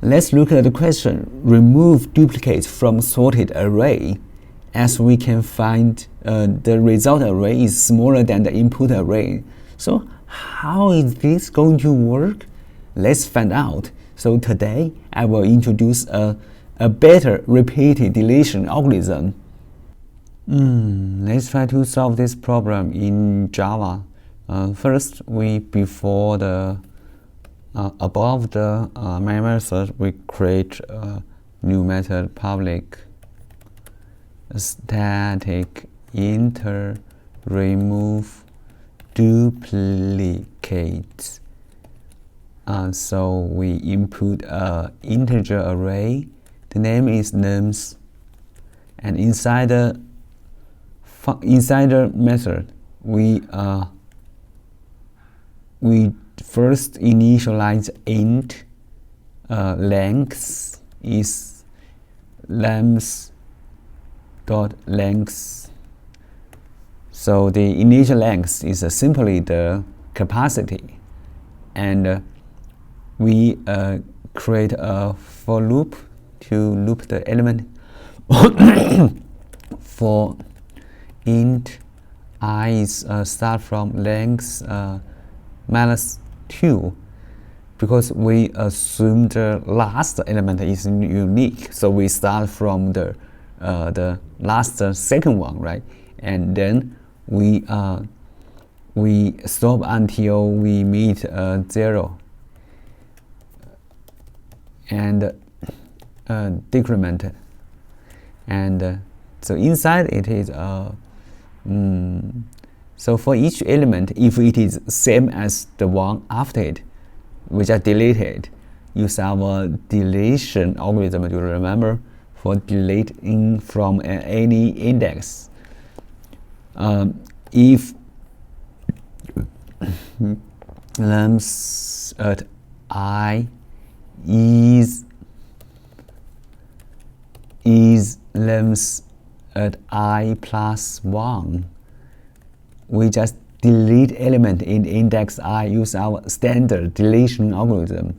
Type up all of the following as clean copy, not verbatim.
Let's look at the question, remove duplicates from sorted array. As we can find the result array is smaller than the input array. So how is this going to work? Let's find out. So today I will introduce a better repeated deletion algorithm. Let's try to solve this problem in Java. First, before the above the main method, we create a new method, public static int remove duplicates. So we input a integer array. The name is nums, and inside the method we first initialize int length is length. So the initial length is simply the capacity, and we create a for loop to loop the element for int I is start from length -2, because we assume the last element is unique, so we start from the last second one, right? And then we stop until we meet 0, and decrement, and so inside it is so for each element, if it is same as the one after it, we just delete it. Use our deletion algorithm to remember for deleting from any index. If length at I is length at I plus 1, we just delete element in index I, use our standard deletion algorithm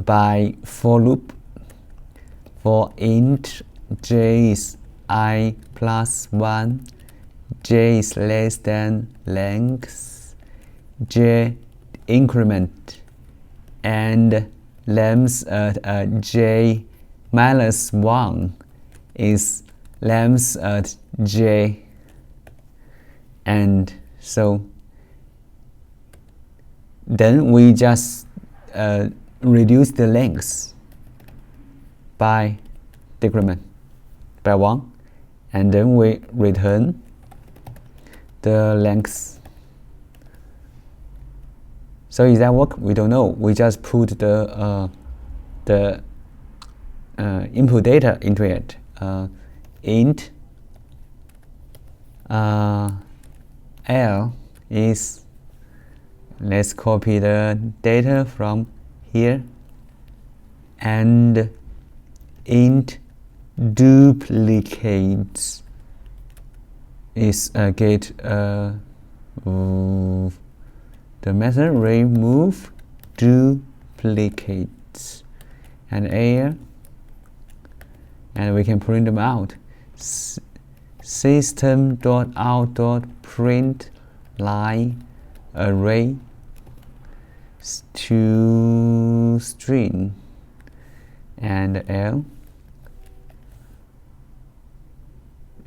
by for loop for int j is I plus 1, j is less than length, j increment, and length at j minus 1 is length at j. And so then we just reduce the length by decrement by 1, and then we return the length. So is that work? We don't know. We just put the input data into it. Int L is, let's copy the data from here, and int duplicates is get the method remove duplicates and air, and we can print them out. System.out.print line array to string, and L,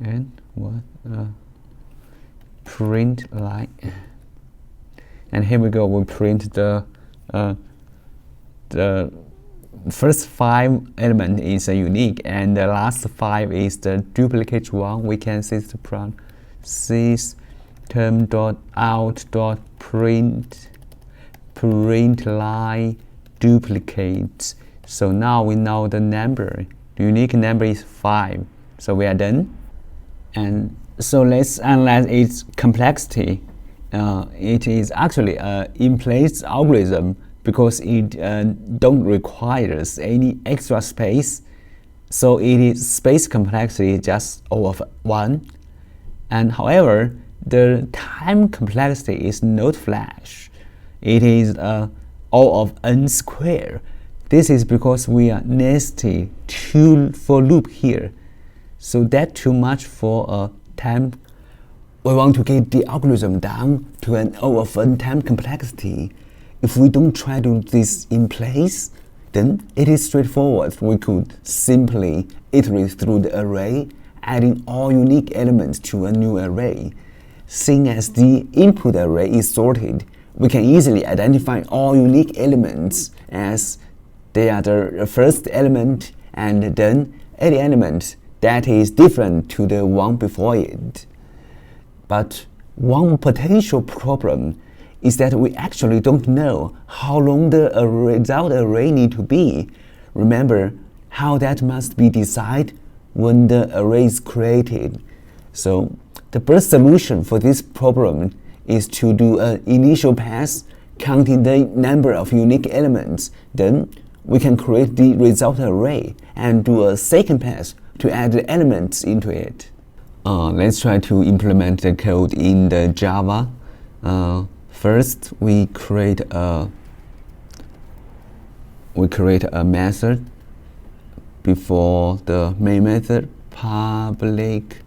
and what print line, and here we go. We print the first 5 element is unique, and the last 5 is the duplicate one. We can system.out.print line duplicates. So now we know the number. The unique number is 5. So we are done. And so let's analyze its complexity. It is actually an in-place algorithm, because it don't requires any extra space, so it is space complexity just O of 1. And however, the time complexity is not flash. It is O of n squared. This is because we are nesting two for loop here. So that's too much for a time. We want to get the algorithm down to an over time complexity. If we don't try to do this in place, then it is straightforward. We could simply iterate through the array, adding all unique elements to a new array. Seeing as the input array is sorted, we can easily identify all unique elements as they are the first element and then any element that is different to the one before it. But one potential problem is that we actually don't know how long the result array need to be. Remember how that must be decided when the array is created. So the best solution for this problem is to do an initial pass counting the number of unique elements. Then we can create the result array and do a second pass to add the elements into it. Let's try to implement the code in the Java. First, we create a method before the main method, public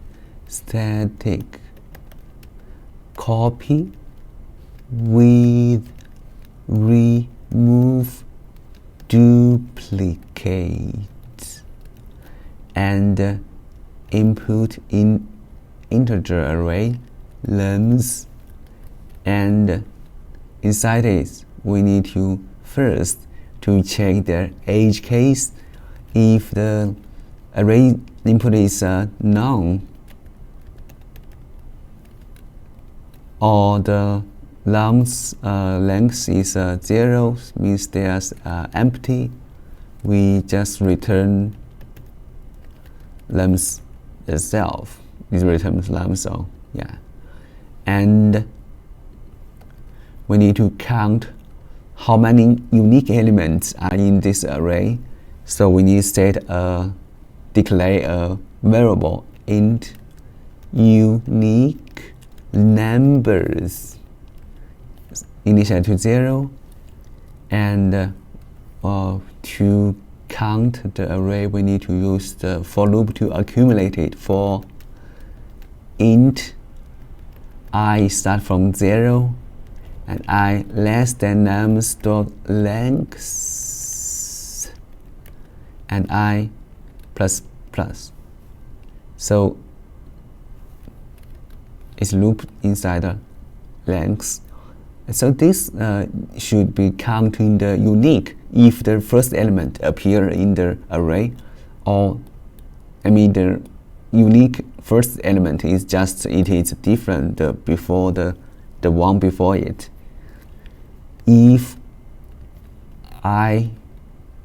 static copy with remove duplicate and input in integer array length, and inside it we need to first to check the edge case. If the array input is none or the length is 0, means there's empty, we just return length itself. It returns length, so yeah. And we need to count how many unique elements are in this array. So we need to declare a variable int unique numbers initial to 0, and to count the array we need to use the for loop to accumulate it. For int I start from 0 and I less than nums dot length and I plus plus. So it's looped inside the length. So this should be counting the unique if the first element appear in the array, or the unique first element is just it is different before the one before it. If I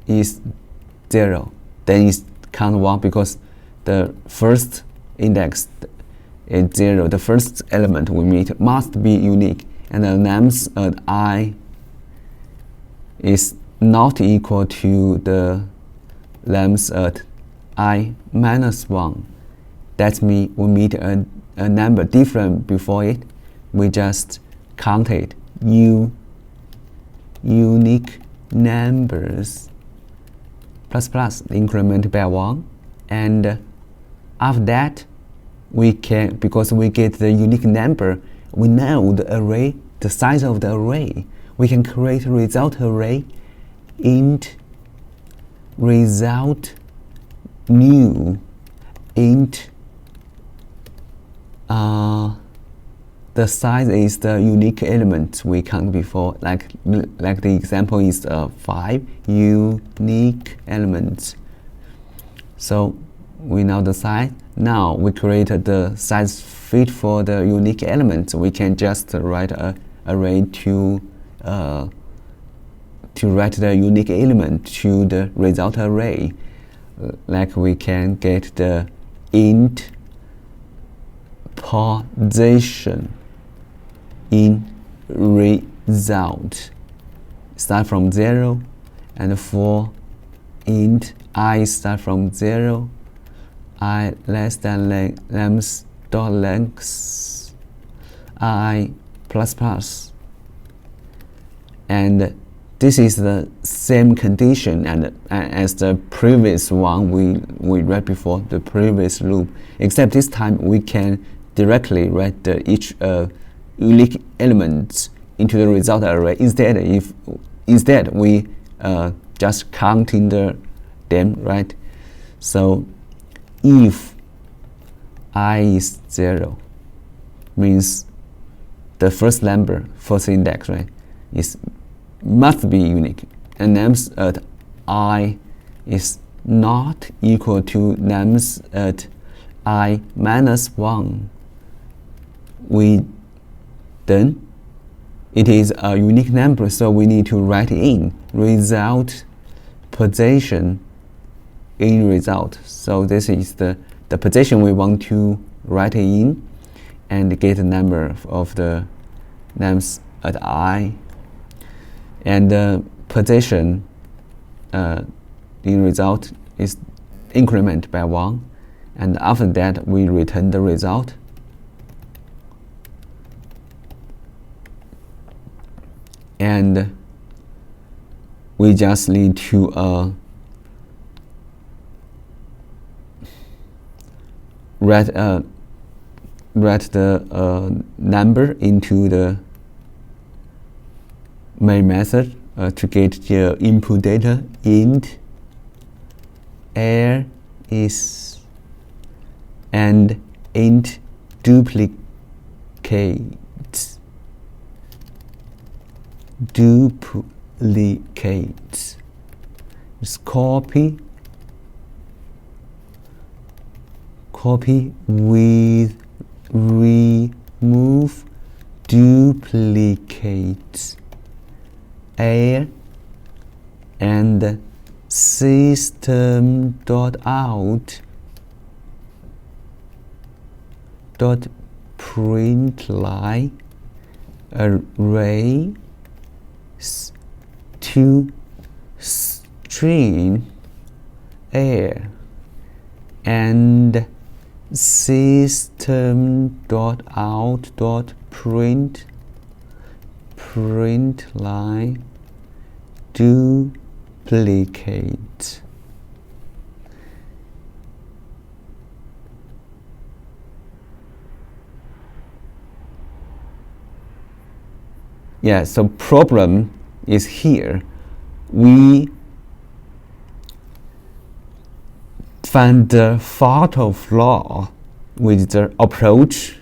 is 0, then it's count 1 because the first index is 0. The first element we meet must be unique, and the nums at I is not equal to the length at I minus 1. That means we meet a number different before it. We just count it unique numbers plus plus increment by 1, and after that we can, because we get the unique number, we know the array, the size of the array, we can create a result array int result new int the size is the unique element we count before, like the example is 5 unique elements. So we know the size. Now we created the size fit for the unique elements. We can just write a array to write the unique element to the result array. Like we can get the int position in result start from 0, and for int I start from 0, I less than length dot length I plus plus, and this is the same condition and as the previous one we read before, the previous loop, except this time we can directly write each unique element into the result array. Instead we just counting them, right? So if I is 0 means the first number, first index, right, must be unique, and names at I is not equal to names at I minus 1, then it is a unique number, so we need to write in result position in result. So this is the position we want to write in and get the number of the names at I, and the position in result is increment by 1, and after that we return the result. And we just need to write the number into the main method to get the input data. Int air is and int duplicates. Just copy with remove duplicates air and system.out println array to string air and system.out.println duplicate. Yeah, so problem is here. We find the fatal flaw with the approach.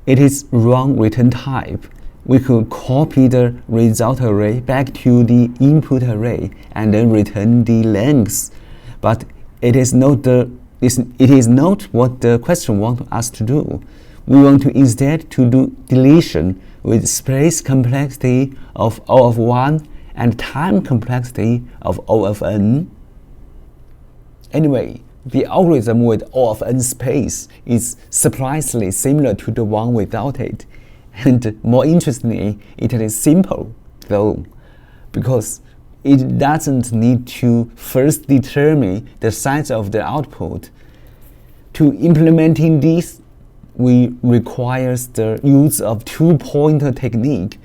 It is wrong return type. We could copy the result array back to the input array and then return the length, but it is not what the question wants us to do. We want to instead to do deletion with space complexity of O of 1 and time complexity of O of n. Anyway, the algorithm with O of n space is surprisingly similar to the one without it. And more interestingly, it is simple though, because it doesn't need to first determine the size of the output. To implementing this, we requires the use of two-pointer technique.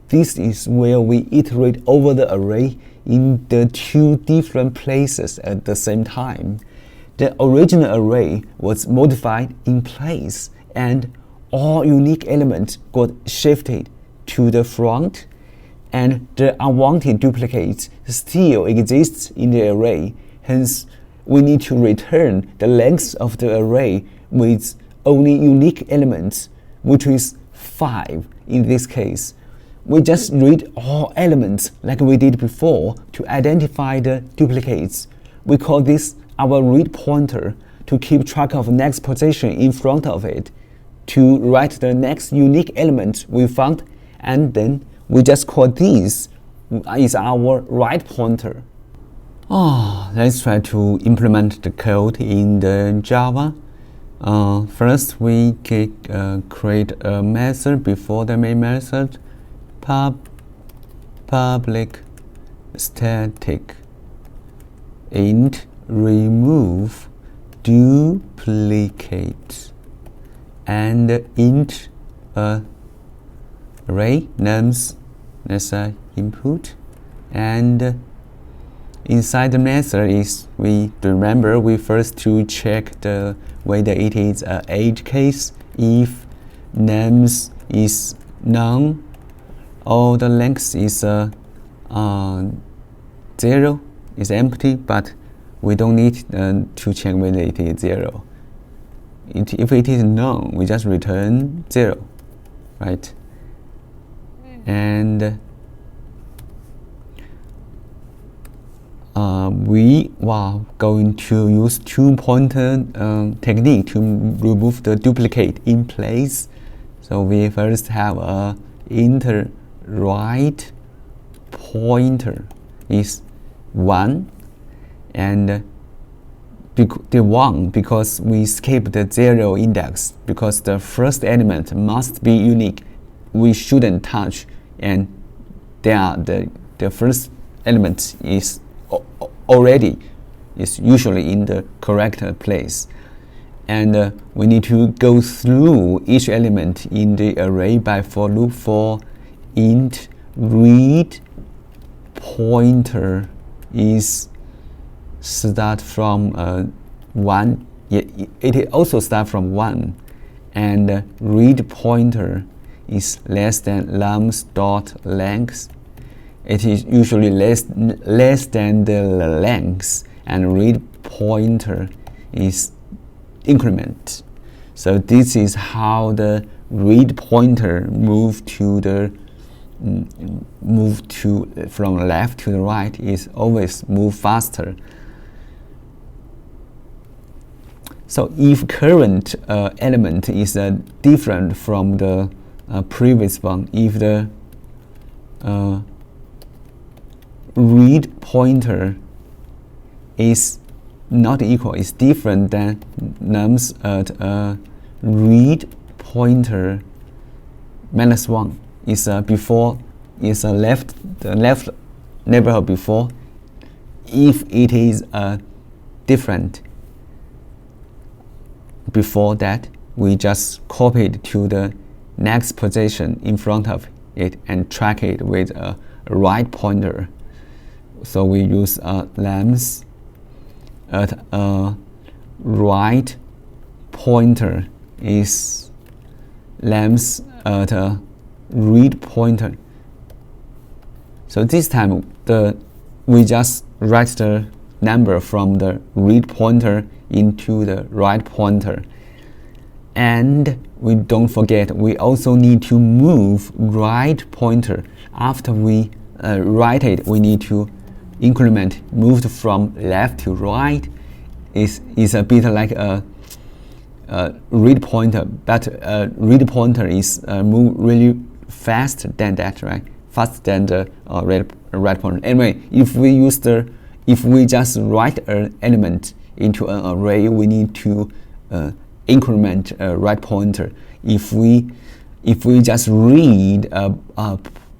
This is where we iterate over the array in the two different places at the same time. The original array was modified in place, and all unique elements got shifted to the front, and the unwanted duplicates still exists in the array. Hence, we need to return the length of the array with only unique elements, which is 5 in this case. We just read all elements like we did before to identify the duplicates. We call this our read pointer to keep track of next position in front of it, to write the next unique element we found, and then we just call this is our write pointer. Let's try to implement the code in the Java. First, we create a method before the main method, public static int remove duplicate and int array names, let's say input, And inside the method is we first to check the whether it is a age case. If names is none or the length is 0, is empty, but we don't need to check whether it is 0. If it is none, we just return 0, right? And we are going to use two-pointer technique to remove the duplicate in place. So we first have a int right pointer is 1, and the 1 because we skip the 0 index, because the first element must be unique. We shouldn't touch, and the first element is usually in the correct place, and we need to go through each element in the array by for loop for int read pointer is start from 1. It also start from 1, and read pointer is less than lambs dot length. It is usually less than the length, and read pointer is increment. So this is how the read pointer from left to the right is always move faster. So if current element is different from the previous one, if the read pointer is not equal, is different than nums at read pointer -1 is before, is the left neighborhood before. If it is different before that, we just copy it to the next position in front of it and track it with a right pointer. So we use lambs at a right pointer is lambs at a read pointer. So this time we just write the number from the read pointer into the right pointer. And we don't forget, we also need to move right pointer. After we write it, we need to increment, moved from left to right. Is a bit like a read pointer, but read pointer is move really fast than that, right? Faster than the right pointer. Anyway, if we just write an element into an array, we need to increment a right pointer. If we just read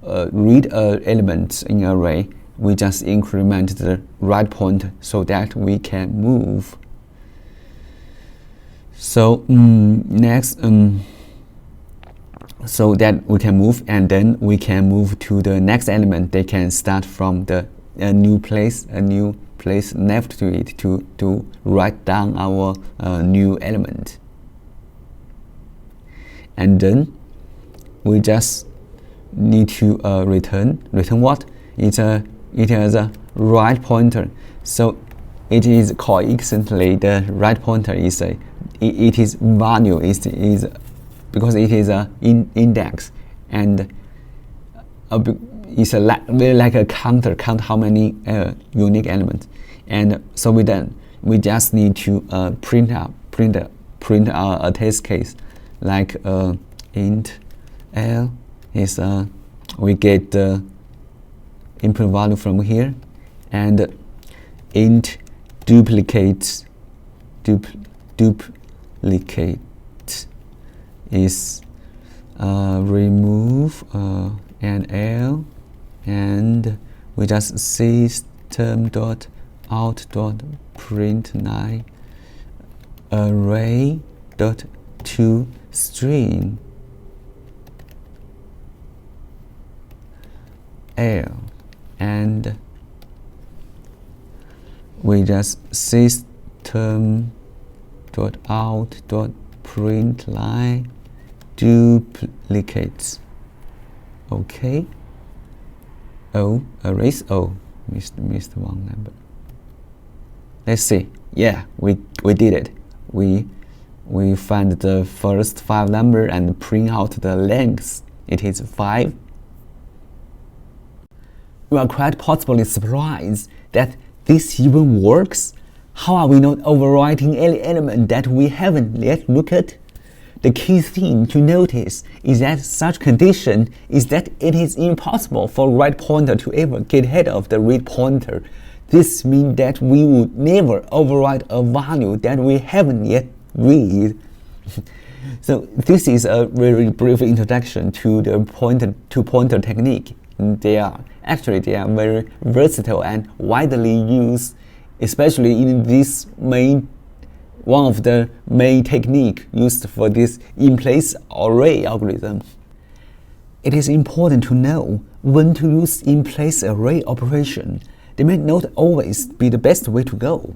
element in array, we just increment the right pointer so that we can move. So next, so that we can move, and then we can move to the next element. They can start from a new place next to it to write down our new element. And then we just need to return what? It has a right pointer. So it is coincidentally the right pointer is it is value is because it is a index, and it's really like a count how many unique elements. And so we just need to print a test case like int l is we get the input value from here, and int duplicate is remove an l, and we just system.out.println array.toString l. and we just system.out.println duplicates. Okay. O, erase O, missed one number. Let's see. Yeah, we did it. We find the first 5 number and print out the length. It is 5. You are quite possibly surprised that this even works. How are we not overwriting any element that we haven't yet looked at? The key thing to notice is that such condition is that it is impossible for write pointer to ever get ahead of the read pointer. This means that we would never overwrite a value that we haven't yet read. So this is a very brief introduction to the pointer-to-pointer technique. They are very versatile and widely used, especially in this one of the main technique used for this in-place array algorithm. It is important to know when to use in-place array operation. They may not always be the best way to go.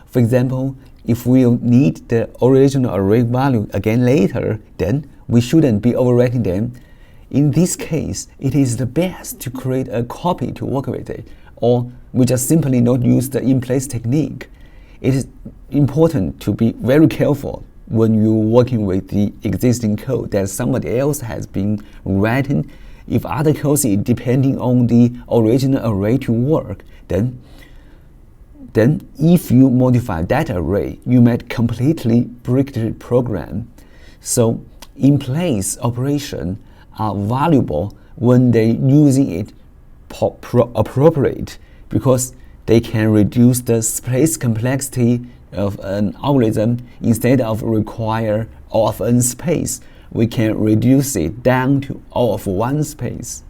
For example, if we'll need the original array value again later, then we shouldn't be overwriting them. In this case, it is the best to create a copy to work with it, or we just simply not use the in-place technique. It is important to be very careful when you're working with the existing code that somebody else has been written. If other code is depending on the original array to work, then if you modify that array, you might completely break the program. So in-place operations are valuable when they're using it appropriate, because they can reduce the space complexity of an algorithm. Instead of require all of n space, we can reduce it down to all of 1 space.